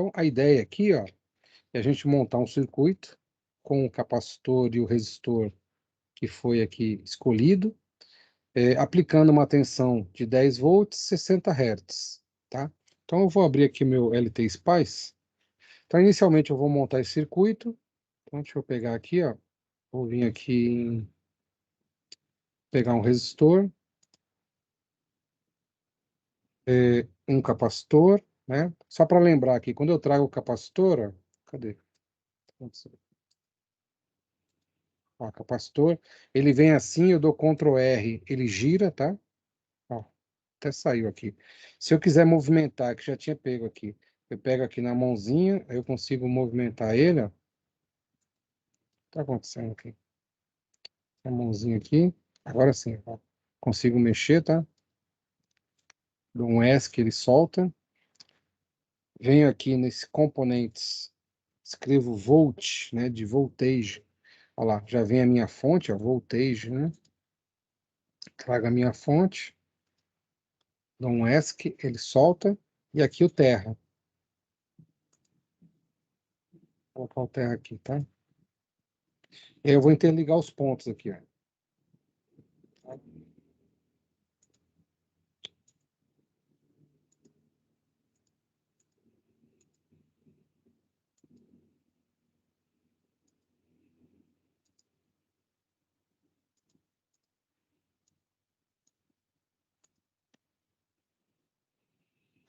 Então, a ideia aqui, ó, é a gente montar um circuito com o capacitor e o resistor que foi aqui escolhido, aplicando uma tensão de 10 volts, 60 Hz, tá? Então, eu vou abrir aqui meu LT-Spice. Então, inicialmente, eu vou montar esse circuito. Então, deixa eu pegar aqui, ó. Vou vir aqui em pegar um resistor, um capacitor, né? Só para lembrar aqui, quando eu trago o capacitor, ó, cadê? Ó, capacitor, ele vem assim, eu dou Ctrl R, ele gira, tá? Ó, até saiu aqui. Se eu quiser movimentar, que já tinha pego aqui, eu pego aqui na mãozinha, aí eu consigo movimentar ele, ó. Tá acontecendo aqui. A mãozinha aqui, agora sim, ó. Consigo mexer, tá? Dou um S que ele solta. Venho aqui nesse componentes, escrevo volt, né, de voltage. Olha lá, já vem a minha fonte, ó, voltage, né? Trago a minha fonte, dou um ESC, ele solta, e aqui o terra. Vou colocar o terra aqui, tá? E aí eu vou interligar os pontos aqui, ó.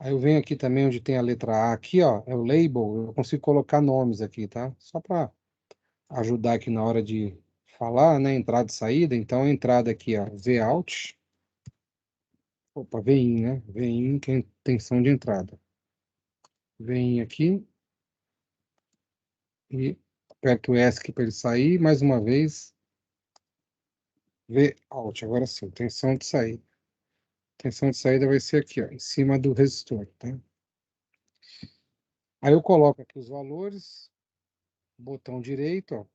Aí eu venho aqui também onde tem a letra A aqui, ó, é o label, eu consigo colocar nomes aqui, tá? Só para ajudar aqui na hora de falar, né, entrada e saída. Então, a entrada aqui, ó, Vout, opa, VIN, né? VIN, que é intenção de entrada. VIN aqui e aperto o ESC para ele sair, mais uma vez, Vout, agora sim, tensão de saída. Tensão de saída vai ser aqui, ó, em cima do resistor, tá? Aí eu coloco aqui os valores, botão direito, ó,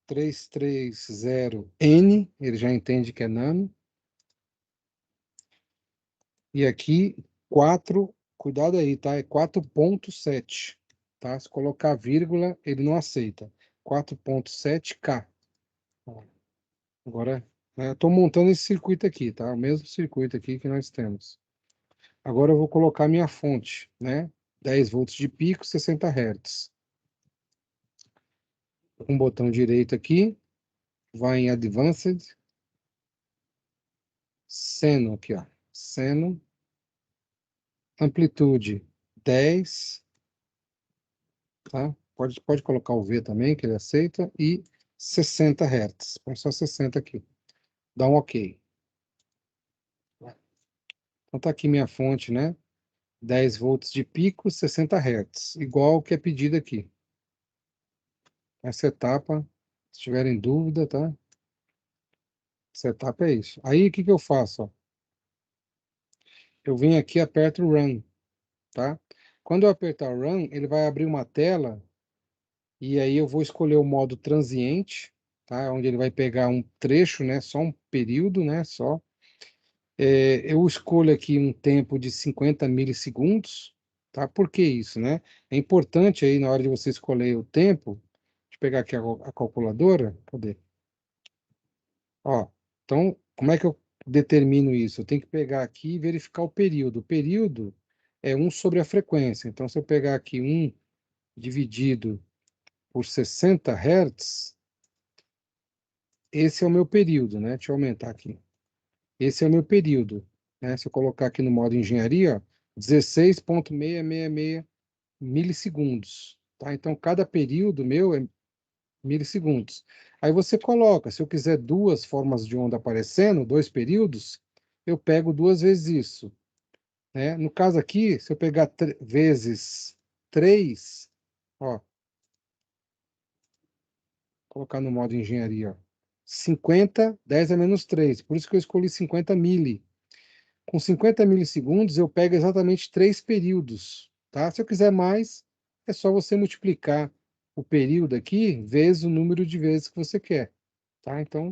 330N, ele já entende que é nano. E aqui, 4, cuidado aí, tá? É 4.7, tá? Se colocar vírgula, ele não aceita. 4.7K. Agora, né, eu estou montando esse circuito aqui, tá? O mesmo circuito aqui que nós temos. Agora eu vou colocar minha fonte, né? 10 volts de pico, 60 Hz. Com o botão direito aqui, vai em Advanced, Seno aqui, ó. Seno, amplitude 10, tá? Pode colocar o V também, que ele aceita, e 60 Hz. Põe só 60 aqui. Dá um OK. Então tá aqui minha fonte, né? 10 volts de pico, 60 Hz. Igual o que é pedido aqui. Essa etapa, se tiverem dúvida, tá? Essa etapa é isso. Aí, o que que eu faço, ó? Eu venho aqui e aperto o Run, tá? Quando eu apertar o Run, ele vai abrir uma tela e aí eu vou escolher o modo transiente, tá? Onde ele vai pegar um trecho, né? Só um período, né? Só. Eu escolho aqui um tempo de 50 milissegundos, tá? Por que isso, né? É importante aí na hora de você escolher o tempo, deixa eu pegar aqui a calculadora, cadê? Ó, então, como é que eu determino isso? Eu tenho que pegar aqui e verificar o período. O período é 1 sobre a frequência. Então, se eu pegar aqui 1 dividido por 60 Hz, esse é o meu período, né? Deixa eu aumentar aqui. Esse é o meu período, né? Se eu colocar aqui no modo engenharia, ó, 16,666 milissegundos, tá? Então, cada período meu é milissegundos. Aí você coloca, se eu quiser duas formas de onda aparecendo, dois períodos, eu pego duas vezes isso, né? No caso aqui, se eu pegar vezes 3, ó, colocar no modo engenharia, ó, 50, 10 a menos 3. Por isso que eu escolhi 50 mili. Com 50 milissegundos, eu pego exatamente 3 períodos, tá? Se eu quiser mais, é só você multiplicar o período aqui vezes o número de vezes que você quer, tá? Então,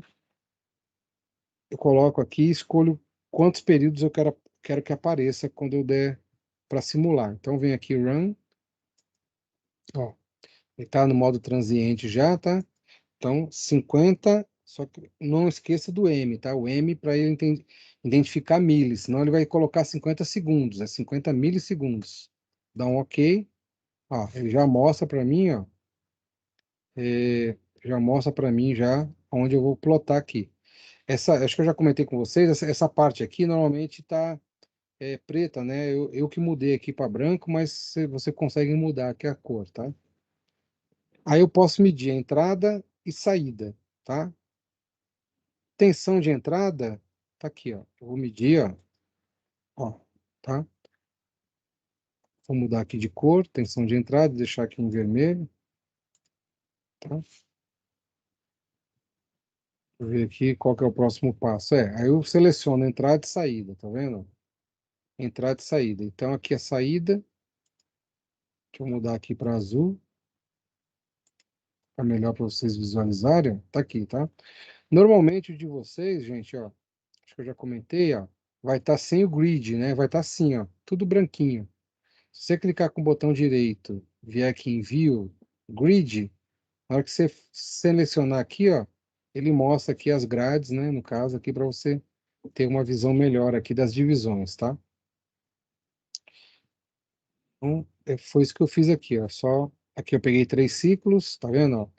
eu coloco aqui e escolho quantos períodos eu quero que apareça quando eu der para simular. Então, vem aqui Run, Ó, ele tá no modo transiente já, tá? Então, 50, só que não esqueça do M, tá? O M para ele identificar milli, senão ele vai colocar 50 segundos, é 50 milissegundos. Dá um OK. Ó, ele já mostra para mim, ó, já mostra para mim já onde eu vou plotar aqui. Acho que eu já comentei com vocês, essa parte aqui normalmente tá preta, né? Eu que mudei aqui para branco, mas você consegue mudar aqui a cor, tá? Aí eu posso medir a entrada e saída, tá? Tensão de entrada, tá aqui, ó. Eu vou medir, ó, tá? Vou mudar aqui de cor, tensão de entrada, deixar aqui em vermelho, tá? Vou ver aqui qual que é o próximo passo. Aí eu seleciono entrada e saída, tá vendo? Entrada e saída. Então aqui a saída, deixa eu mudar aqui para azul, para melhor para vocês visualizarem, ó. Tá aqui, tá? Normalmente o de vocês, gente, ó, acho que eu já comentei, ó, vai estar sem o grid, né? Vai estar assim, ó, tudo branquinho. Se você clicar com o botão direito, vier aqui em View, Grid, na hora que você selecionar aqui, ó, ele mostra aqui as grades, né? No caso aqui para você ter uma visão melhor aqui das divisões, tá? Então, foi isso que eu fiz aqui, ó. Só aqui eu peguei 3 ciclos, tá vendo? Ó?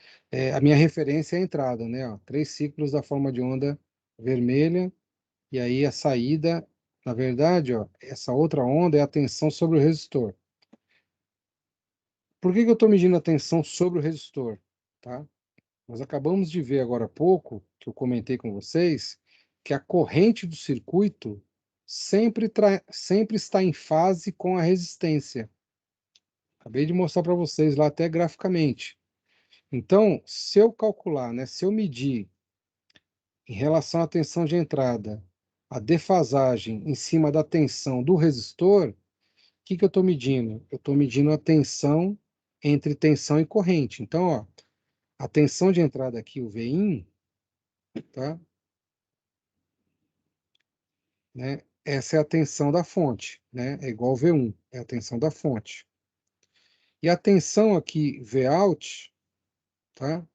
A minha referência é a entrada, né? Ó, 3 ciclos da forma de onda vermelha. E aí a saída, na verdade, ó, essa outra onda é a tensão sobre o resistor. Por que que eu estou medindo a tensão sobre o resistor? Tá? Nós acabamos de ver agora há pouco, que eu comentei com vocês, que a corrente do circuito sempre está em fase com a resistência. Acabei de mostrar para vocês lá até graficamente. Então, se eu calcular, né, se eu medir em relação à tensão de entrada, a defasagem em cima da tensão do resistor, que eu estou medindo? Eu estou medindo a tensão entre tensão e corrente. Então, ó, a tensão de entrada aqui, o Vin, tá? Né? Essa é a tensão da fonte, né? É igual V1, é a tensão da fonte. E a tensão aqui, Vout, tá?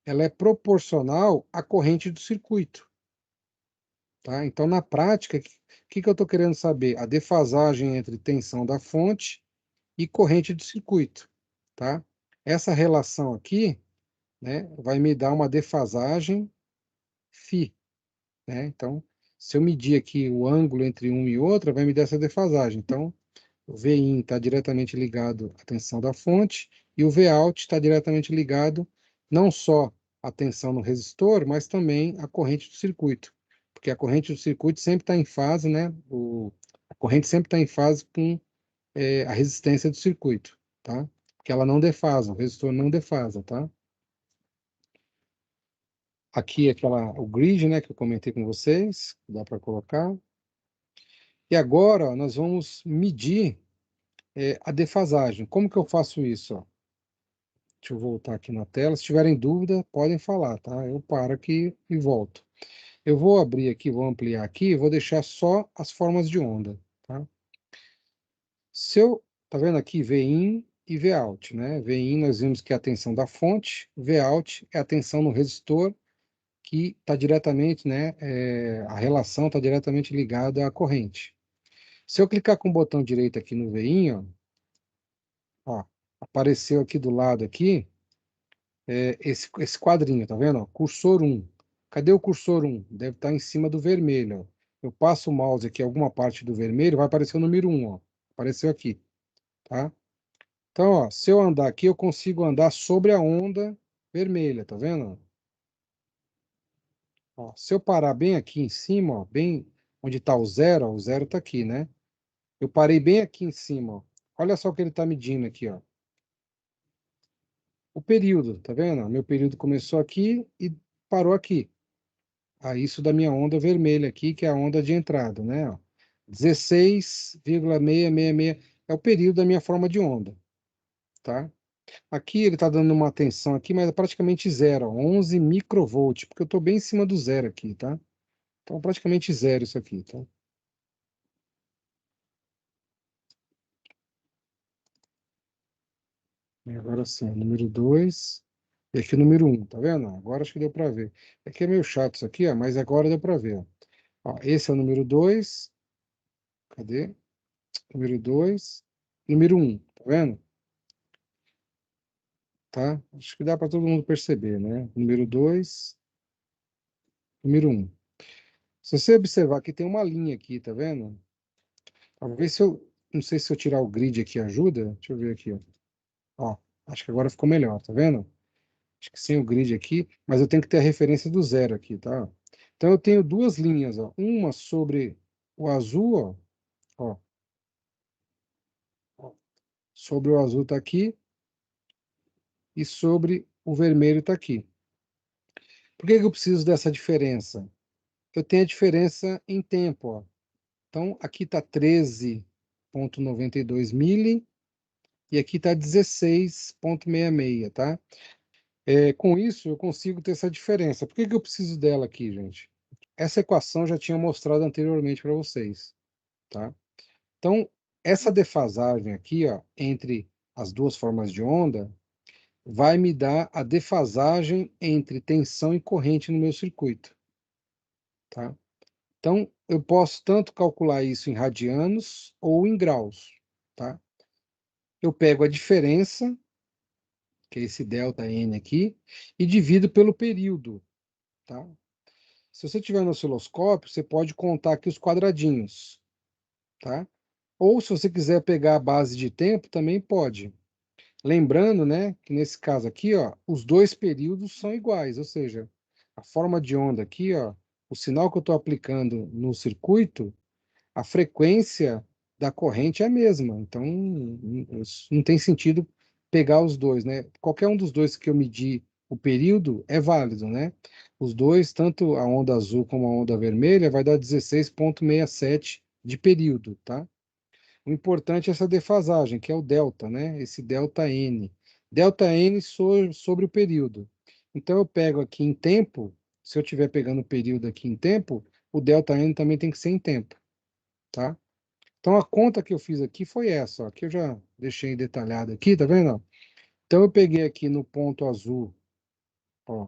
Ela é proporcional à corrente do circuito, tá? Então, na prática, o que eu estou querendo saber? A defasagem entre tensão da fonte e corrente do circuito, tá? Essa relação aqui, né, vai me dar uma defasagem φ, né? Então, se eu medir aqui o ângulo entre uma e outra, vai me dar essa defasagem. Então, o Vin está diretamente ligado à tensão da fonte e o Vout está diretamente ligado não só à tensão no resistor, mas também à corrente do circuito, porque a corrente do circuito sempre está em fase, né? A corrente sempre está em fase com a resistência do circuito, tá? Porque ela não defasa, o resistor não defasa, tá? Aqui o grid, né, que eu comentei com vocês, dá para colocar. E agora ó, nós vamos medir a defasagem. Como que eu faço isso? Ó? Deixa eu voltar aqui na tela. Se tiverem dúvida, podem falar, tá? Eu paro aqui e volto. Eu vou abrir aqui, vou ampliar aqui, vou deixar só as formas de onda, tá? Tá vendo aqui Vin e Vout, né? Vin nós vimos que é a tensão da fonte, Vout é a tensão no resistor, que está diretamente, né? A relação está diretamente ligada à corrente. Se eu clicar com o botão direito aqui no Vin, ó, apareceu aqui do lado aqui, esse quadrinho, tá vendo? Ó, cursor 1. Cadê o cursor 1? Deve estar em cima do vermelho. Ó. Eu passo o mouse aqui, alguma parte do vermelho, vai aparecer o número 1, ó. Apareceu aqui, tá? Então, ó, se eu andar aqui, eu consigo andar sobre a onda vermelha, tá vendo? Ó, se eu parar bem aqui em cima, ó, bem onde está o zero está aqui, né? Eu parei bem aqui em cima, ó. Olha só o que ele está medindo aqui, ó. O período, tá vendo? Meu período começou aqui e parou aqui. A isso da minha onda vermelha aqui, que é a onda de entrada, né? Ó, 16,666 é o período da minha forma de onda, tá? Aqui ele está dando uma tensão aqui, mas é praticamente zero, ó, 11 microvolt, porque eu estou bem em cima do zero aqui, tá? Então praticamente zero isso aqui, tá? E agora sim, número 2. E aqui o número 1, tá vendo? Agora acho que deu para ver. Aqui é meio chato isso aqui, ó, mas agora deu para ver. Ó. Ó, esse é o número 2. Cadê? Número 2. Número 1, tá vendo? Tá? Acho que dá para todo mundo perceber, né? Número 2, número 1. Se você observar aqui, tem uma linha aqui, tá vendo? Talvez se eu. Não sei se eu tirar o grid aqui ajuda. Deixa eu ver aqui, ó. Ó, acho que agora ficou melhor, tá vendo? Acho que sem o grid aqui, mas eu tenho que ter a referência do zero aqui, tá? Então eu tenho duas linhas, ó. Uma sobre o azul, ó. Ó. Sobre o azul tá aqui e sobre o vermelho tá aqui. Por que que eu preciso dessa diferença? Eu tenho a diferença em tempo, ó. Então aqui está 13,92 mili e aqui está 16,66, tá? Com isso eu consigo ter essa diferença. Por que que eu preciso dela aqui, gente? Essa equação já tinha mostrado anteriormente para vocês, tá? Então, essa defasagem aqui, ó, entre as duas formas de onda, vai me dar a defasagem entre tensão e corrente no meu circuito, tá? Então, eu posso tanto calcular isso em radianos ou em graus, tá? Eu pego a diferença, que é esse delta N aqui, e divido pelo período, tá? Se você tiver no osciloscópio, você pode contar aqui os quadradinhos, tá? Ou se você quiser pegar a base de tempo, também pode. Lembrando, né, que nesse caso aqui, ó, os dois períodos são iguais, ou seja, a forma de onda aqui, ó, o sinal que eu estou aplicando no circuito, a frequência da corrente é a mesma. Então, não tem sentido pegar os dois, né? Qualquer um dos dois que eu medir o período é válido, né? Os dois, tanto a onda azul como a onda vermelha, vai dar 16,67 de período, tá? O importante é essa defasagem, que é o delta, né? Esse delta N. Delta N sobre o período. Então, eu pego aqui em tempo, se eu estiver pegando o período aqui em tempo, o delta N também tem que ser em tempo, tá? Então, a conta que eu fiz aqui foi essa, ó. Aqui eu já deixei detalhado aqui, tá vendo? Então, eu peguei aqui no ponto azul, ó,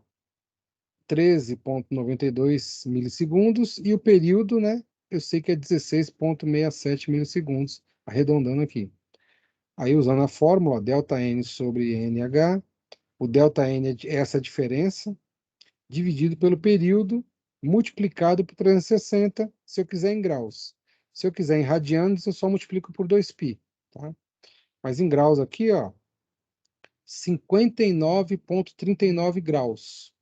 13,92 milissegundos e o período, né? Eu sei que é 16,67 milissegundos, arredondando aqui. Aí, usando a fórmula, delta N sobre NH, o delta N é essa diferença, dividido pelo período, multiplicado por 360, se eu quiser em graus. Se eu quiser em radianos, eu só multiplico por 2π, tá? Mas em graus aqui, ó, 59,39 graus.